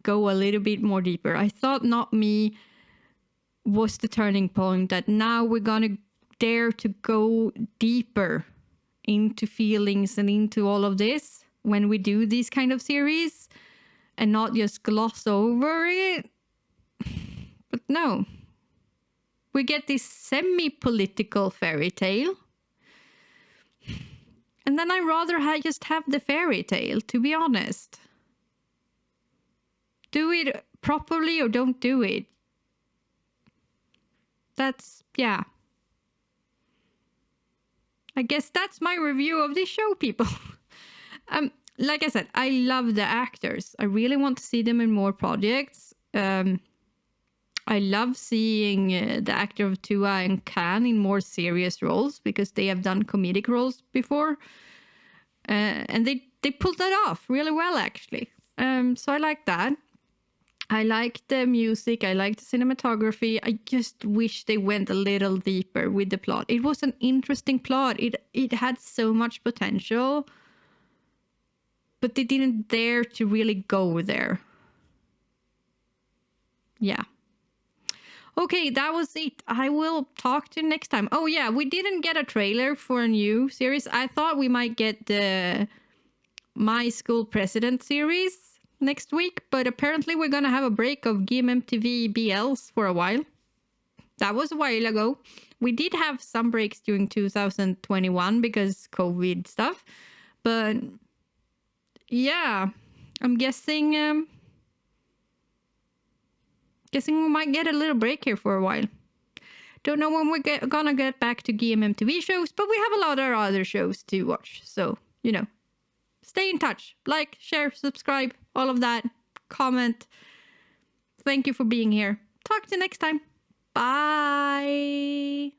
go a little bit more deeper. I thought Not Me was the turning point, that now we're gonna dare to go deeper into feelings and into all of this when we do these kind of series and not just gloss over it. But no. We get this semi-political fairy tale. And then I'd rather just have the fairy tale, to be honest. Do it properly or don't do it. That's, yeah. I guess that's my review of this show, people. Like I said, I love the actors. I really want to see them in more projects. I love seeing the actor of Tua and Khan in more serious roles because they have done comedic roles before. And they pulled that off really well, actually. So I like that. I like the music. I like the cinematography. I just wish they went a little deeper with the plot. It was an interesting plot. It had so much potential, but they didn't dare to really go there. Yeah. Okay, that was it. I will talk to you next time. Oh yeah, we didn't get a trailer for a new series. I thought we might get the My School President series next week, but apparently we're gonna have a break of GMMTV BLs for a while. That was a while ago. We did have some breaks during 2021 because COVID stuff, but yeah, I'm guessing we might get a little break here for a while. Don't know when we're gonna get back to GMMTV shows, but we have a lot of other shows to watch, so you know. Stay in touch. Like, share, subscribe, all of that. Comment. Thank you for being here. Talk to you next time. Bye.